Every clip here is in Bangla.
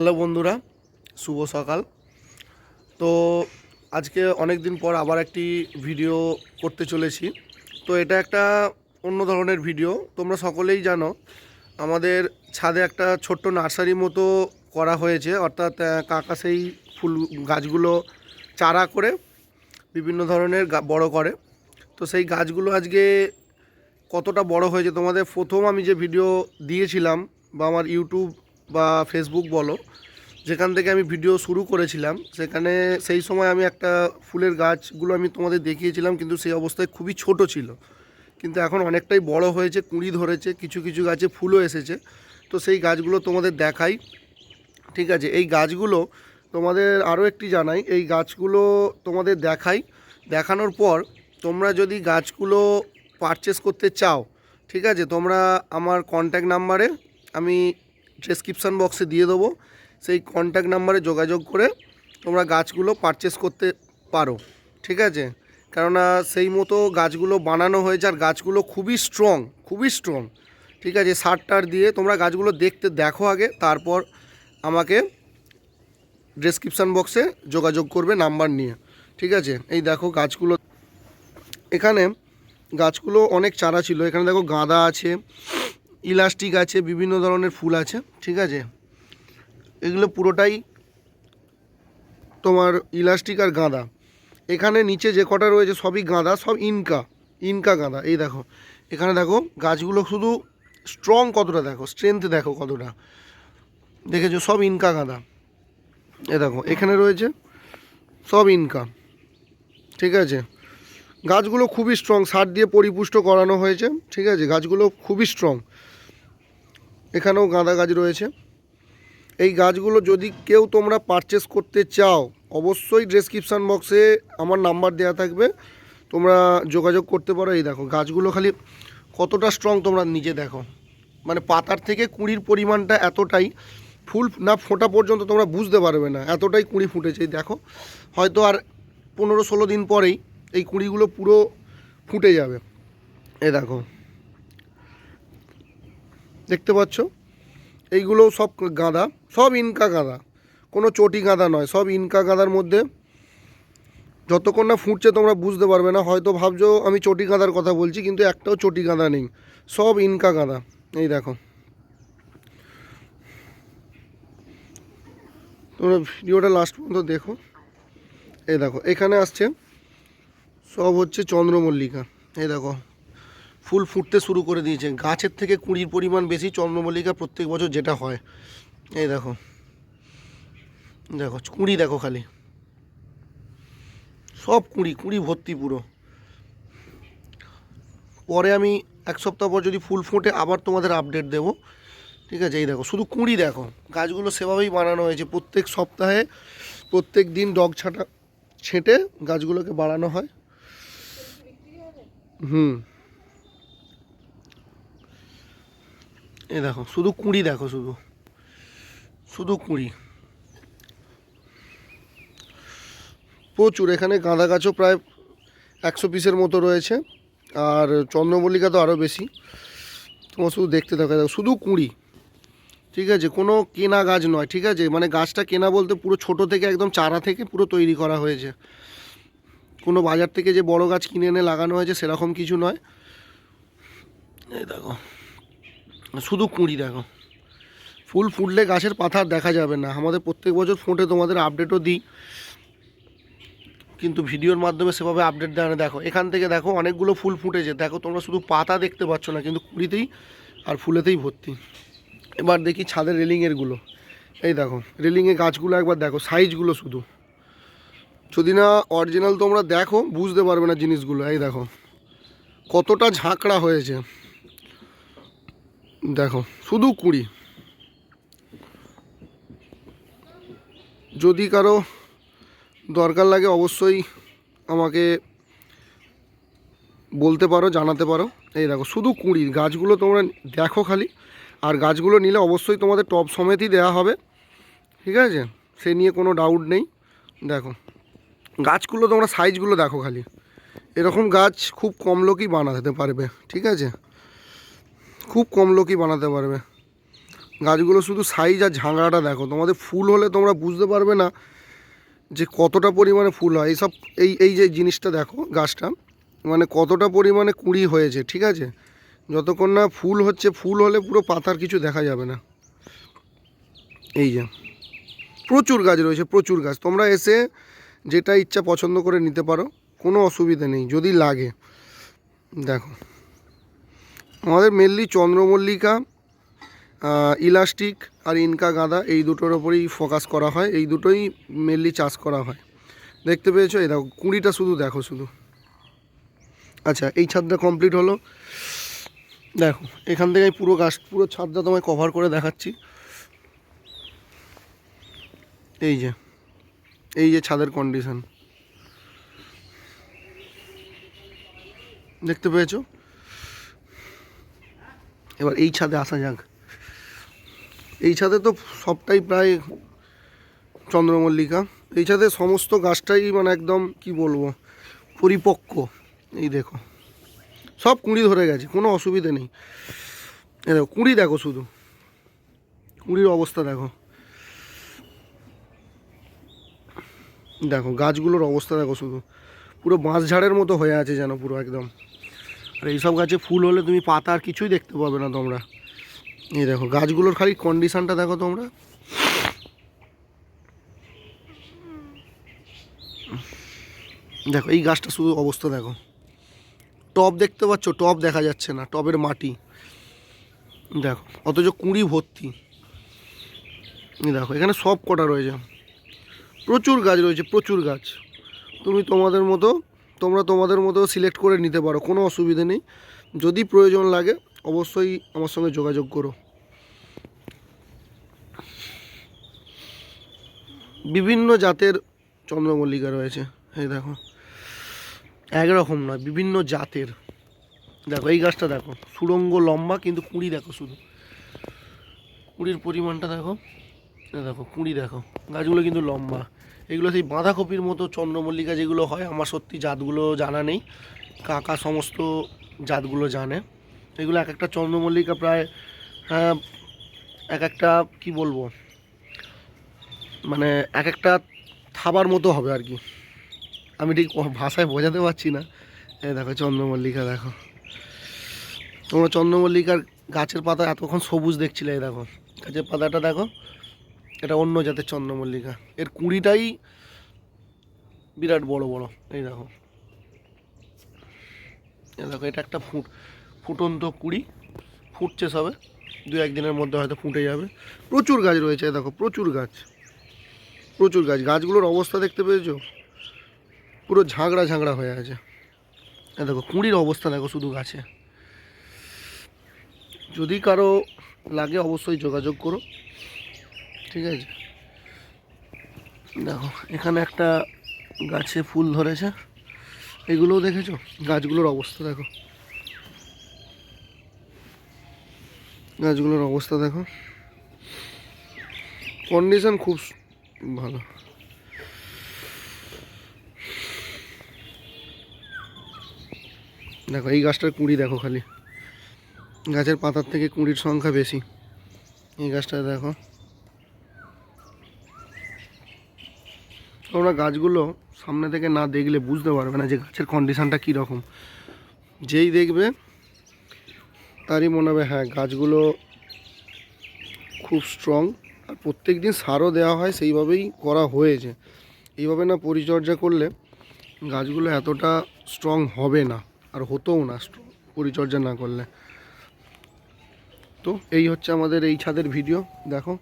হ্যালো বন্ধুরা, শুভ সকাল। তো আজকে অনেক দিন পর আবার একটি ভিডিও করতে চলেছি। তো এটা একটা অন্য ধরনের ভিডিও। তোমরা সকলেই জানো আমাদের ছাদে একটা ছোট্ট নার্সারি মতো করা হয়েছে, অর্থাৎ কাকা সেই ফুল গাছগুলো চারা করে বিভিন্ন ধরনের বড় করে। তো সেই গাছগুলো আজকে কতটা বড় হয়েছে তোমাদের প্রথম আমি যে ভিডিও দিয়েছিলাম, বা আমার ইউটিউব বা ফেসবুক বলো, যেখান থেকে আমি ভিডিও শুরু করেছিলাম, সেখানে সেই সময় আমি একটা ফুলের গাছগুলো আমি তোমাদের দেখিয়েছিলাম, কিন্তু সেই অবস্থায় খুবই ছোট ছিল। কিন্তু এখন অনেকটাই বড় হয়েছে, কুঁড়ি ধরেছে, কিছু কিছু গাছে ফুলও এসেছে। তো সেই গাছগুলো তোমাদের দেখাই, ঠিক আছে? এই গাছগুলো তোমাদের আরও একটি জানাই, এই গাছগুলো তোমাদের দেখাই, দেখানোর পর তোমরা যদি গাছগুলো পারচেস করতে চাও, ঠিক আছে, তোমরা আমার কন্ট্যাক্ট নাম্বারে আমি ডেসক্রিপশান বক্সে দিয়ে দেবো, সেই কন্ট্যাক্ট নাম্বারে যোগাযোগ করে তোমরা গাছগুলো পারচেস করতে পারো, ঠিক আছে? কেননা সেই মতো গাছগুলো বানানো হয়েছে, আর গাছগুলো খুবই স্ট্রং, খুবই স্ট্রং, ঠিক আছে? সার টার দিয়ে তোমরা গাছগুলো দেখো আগে, তারপর আমাকে ডেসক্রিপশান বক্সে যোগাযোগ করবে নাম্বার নিয়ে, ঠিক আছে? এই দেখো গাছগুলো, এখানে গাছগুলো অনেক চারা ছিল। এখানে দেখো গাঁদা আছে, ইলাস্টিক আছে, বিভিন্ন ধরনের ফুল আছে, ঠিক আছে? এগুলো পুরোটাই তোমার ইলাস্টিক আর গাঁদা। এখানে নিচে যে কটা রয়েছে সবই গাঁদা, সব ইনকা গাঁদা। এই দেখো, এখানে দেখো গাছগুলো শুধু স্ট্রং কতটা, দেখো স্ট্রেংথ দেখো কতটা, দেখেছো? সব ইনকা গাঁদা। এ দেখো এখানে রয়েছে সব ইনকা, ঠিক আছে? গাছগুলো খুবই স্ট্রং, সার দিয়ে পরিপুষ্ট করানো হয়েছে, ঠিক আছে? গাছগুলো খুবই স্ট্রং। এখানেও গাঁদা গাছ রয়েছে। এই গাছগুলো যদি কেউ তোমরা পারচেস করতে চাও, অবশ্যই ডেসক্রিপশান বক্সে আমার নাম্বার দেওয়া থাকবে, তোমরা যোগাযোগ করতে পারো। এই দেখো গাছগুলো খালি কতটা স্ট্রং তোমরা নিজে দেখো, মানে পাতার থেকে কুঁড়ির পরিমাণটা এতটাই, ফুল না ফোটা পর্যন্ত তোমরা বুঝতে পারবে না, এতটাই কুঁড়ি ফুটেছে। এই দেখো, হয়তো আর 15-16 দিন পরেই এই কুঁড়িগুলো পুরো ফুটে যাবে। এই দেখো, দেখতে পাচ্ছ? এইগুলো সব গাঁদা, সব ইনকা গাঁদা, কোনো চটি গাঁদা নয়, সব ইনকা গাঁদার মধ্যে। যতক্ষণ না ফুটছে তোমরা বুঝতে পারবে না, হয়তো ভাবছো আমি চটি গাঁদার কথা বলছি, কিন্তু একটাও চটি গাঁদা নেই, সব ইনকা গাঁদা। এই দেখো, তোমরা ভিডিওটা লাস্ট পর্যন্ত দেখো। এই দেখো এখানে আসছে সব হচ্ছে চন্দ্রমল্লিকা। এই দেখো ফুল ফুটতে শুরু করে দিয়েছে, গাছের থেকে কুঁড়ির পরিমাণ বেশি চন্দ্রমল্লিকা প্রত্যেক বছর যেটা হয়। এই দেখো, দেখো কুঁড়ি দেখো, খালি সব কুঁড়ি, কুঁড়ি ভর্তি পুরো। পরে আমি এক সপ্তাহ পর যদি ফুল ফোটে আবার তোমাদের আপডেট দেবো, ঠিক আছে? এই দেখো শুধু কুঁড়ি দেখো। গাছগুলো সেভাবেই বানানো হয়েছে, প্রত্যেক সপ্তাহে প্রত্যেক দিন ডগ ছেঁটে গাছগুলোকে বাড়ানো হয়। এই দেখো শুধু কুঁড়ি দেখো, শুধু শুধু কুঁড়ি, প্রচুর। এখানে গাঁদা গাছও প্রায় 100 পিসের মতো রয়েছে, আর চন্দ্রমল্লিকা তো আরও বেশি। তোমার শুধু দেখতে থাকা, দেখো শুধু কুঁড়ি, ঠিক আছে? কোনো কেনা গাছ নয়, ঠিক আছে? মানে গাছটা কেনা বলতে পুরো ছোট থেকে একদম চারা থেকে পুরো তৈরি করা হয়েছে, কোনো বাজার থেকে যে বড় গাছ কিনে এনে লাগানো হয়েছে সেরকম কিছু নয়। এই দেখো শুধু কুঁড়ি দেখো। ফুল ফুটলে গাছের পাতা আর দেখা যাবে না। আমাদের প্রত্যেক বছর ফোটে, তোমাদের আপডেটও দিই, কিন্তু ভিডিওর মাধ্যমে সেভাবে আপডেট দেওয়া না। দেখো এখান থেকে দেখো অনেকগুলো ফুল ফুটেছে, দেখো তোমরা শুধু পাতা দেখতে পাচ্ছ না, কিন্তু কুঁড়িতেই আর ফুলেতেই ভর্তি। এবার দেখি ছাদের রেলিংয়েরগুলো। এই দেখো রেলিংয়ে গাছগুলো একবার দেখো, সাইজগুলো শুধু, যদি না অরিজিনাল তোমরা দেখো বুঝতে পারবে না জিনিসগুলো। এই দেখো কতটা ঝাঁকড়া হয়েছে, দেখো শুধু কুঁড়ি। যদি কারো দরকার লাগে অবশ্যই আমাকে বলতে পারো, জানাতে পারো। এই দেখো শুধু কুঁড়ি, গাছগুলো তোমরা দেখো খালি। আর গাছগুলো নিলে অবশ্যই তোমাদের টব সমেতই দেওয়া হবে, ঠিক আছে? সে নিয়ে কোনো ডাউট নেই। দেখো গাছগুলো তোমরা সাইজগুলো দেখো খালি। এরকম গাছ খুব কম লোকই বানাতে পারবে, ঠিক আছে? খুব কম লোকই বানাতে পারবে। গাছগুলো শুধু সাইজ আর ঝাংড়াটা দেখো, তোমাদের ফুল হলে তোমরা বুঝতে পারবে না যে কতটা পরিমাণে ফুল হয়। এইসব এই যে জিনিসটা দেখো, গাছটা মানে কতটা পরিমাণে কুঁড়ি হয়েছে, ঠিক আছে। যতক্ষণ না ফুল হচ্ছে, ফুল হলে পুরো পাতার কিছু দেখা যাবে না। এই যে প্রচুর গাছ রয়েছে, প্রচুর গাছ। তোমরা এসে যেটা ইচ্ছা পছন্দ করে নিতে পারো, কোনো অসুবিধা নেই যদি লাগে। দেখো আমাদের মেনলি চন্দ্রমল্লিকা, ইলাস্টিক আর ইনকা গাঁদা এই দুটোর ওপরেই ফোকাস করা হয়, এই দুটোই মেনলি চাষ করা হয়। দেখতে পেয়েছো? এই দেখো কুঁড়িটা শুধু দেখো শুধু। আচ্ছা, এই ছাদটা কমপ্লিট হলো। দেখো এখান থেকে পুরো গাছ, পুরো ছাদটা তোমায় কভার করে দেখাচ্ছি। এই যে ছাদের কন্ডিশন দেখতে পেয়েছো। এবার এই ছাদে আসা যাক। এই ছাদে তো সবটাই প্রায় চন্দ্রমল্লিকা। এই ছাদে সমস্ত গাছটাই মানে একদম কি বলবো, পরিপক্ক। এই দেখো সব কুঁড়ি ধরে গেছে, কোনো অসুবিধে নেই। এই দেখো কুঁড়ি দেখো শুধু, কুঁড়ির অবস্থা দেখো। দেখো গাছগুলোর অবস্থা দেখো শুধু, পুরো বাঁশঝাড়ের মতো হয়ে আছে যেন পুরো একদম। আর এইসব গাছে ফুল হলে তুমি পাতা আর কিছুই দেখতে পাবে না তোমরা। এই দেখো গাছগুলোর খালি কন্ডিশনটা দেখো তোমরা। দেখো এই গাছটা শুধু অবস্থা দেখো। টব দেখতে পাচ্ছ? টব দেখা যাচ্ছে না, টবের মাটি দেখো, অথচ কুঁড়ি ভর্তি। দেখো এখানে সব কটা রয়েছে, প্রচুর গাছ রয়েছে, প্রচুর গাছ। তোমরা তোমাদের মতো সিলেক্ট করে নিতে পারো, কোনো অসুবিধে নেই। যদি প্রয়োজন লাগে অবশ্যই আমার সঙ্গে যোগাযোগ করো। বিভিন্ন জাতের চন্দ্রমল্লিকা রয়েছে। এই দেখো একরকম নয়, বিভিন্ন জাতের। দেখো এই গাছটা দেখো, সুড়ঙ্গ লম্বা, কিন্তু কুঁড়ি দেখো শুধু, কুঁড়ির পরিমাণটা দেখো। দেখো কুঁড়ি দেখো, গাছগুলো কিন্তু লম্বা। এগুলো সেই বাঁধাকপির মতো চন্দ্রমল্লিকা যেগুলো হয়, আমার সত্যি জাতগুলো জানা নেই, কাকা সমস্ত জাতগুলো জানে। এগুলো এক একটা চন্দ্রমল্লিকা প্রায় এক একটা কি বলবো, মানে এক একটা থাবার মতো হবে আর কি, আমি ঠিক ভাষায় বোঝাতে পারছি না। এই দেখো চন্দ্রমল্লিকা দেখো, তোমরা চন্দ্রমল্লিকার গাছের পাতা এতক্ষণ সবুজ দেখছিলে, এই দেখো গাছের পাতাটা দেখো, এটা অন্য জাতের চন্দ্রমল্লিকা। এর কুঁড়িটাই বিরাট বড় বড়। এই দেখো, এই দেখো এটা একটা ফুটন্ত কুঁড়ি, ফুটছে সবে, দু একদিনের মধ্যে হয়তো ফুটে যাবে। প্রচুর গাছ রয়েছে, দেখো প্রচুর গাছ, প্রচুর গাছ। গাছগুলোর অবস্থা দেখতে পেয়েছো? পুরো ঝাঁকড়া ঝাঁকড়া হয়ে আছে। দেখো কুঁড়ির অবস্থা দেখো শুধু গাছে। যদি কারো লাগে অবশ্যই যোগাযোগ করো, ঠিক আছে। দেখো এখানে একটা গাছে ফুল ধরেছে, এগুলোও দেখেছো? গাছগুলোর অবস্থা দেখো, গাছগুলোর অবস্থা দেখো, কন্ডিশন খুব ভালো। দেখো এই গাছটার কুঁড়ি দেখো, খালি গাছের পাতার থেকে কুঁড়ির সংখ্যা বেশি। এই গাছটা দেখো। তোমরা গাছগুলো সামনে থেকে না দেখলে বুঝতে পারবে না যে গাছের কন্ডিশনটা কীরকম। যেই দেখবে তারই মনে হবে হ্যাঁ গাছগুলো খুব স্ট্রং। আর প্রত্যেক দিন সারও দেওয়া হয়, সেইভাবেই করা হয়েছে। এইভাবে না পরিচর্যা করলে গাছগুলো এতটা স্ট্রং হবে না, আর হতোও না পরিচর্যা না করলে। তো এই হচ্ছে আমাদের এই ছাদের ভিডিও। দেখো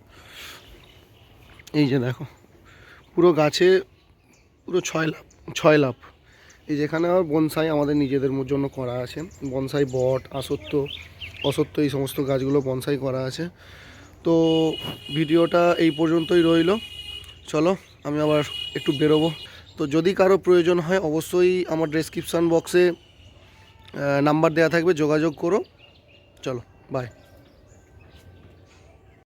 এই যে দেখো পুরো গাছে পুরো 6 লাভ। এই যেখানে আমার বনসাই আমাদের নিজেদের জন্য করা আছে, বনসাই, বট, অসত্য এই সমস্ত গাছগুলো বনসাই করা আছে। তো ভিডিওটা এই পর্যন্তই রইল। চলো আমি আবার একটু বেরোবো। তো যদি কারো প্রয়োজন হয় অবশ্যই আমার ডেসক্রিপশান বক্সে নাম্বার দেওয়া থাকবে, যোগাযোগ করো। চলো বাই।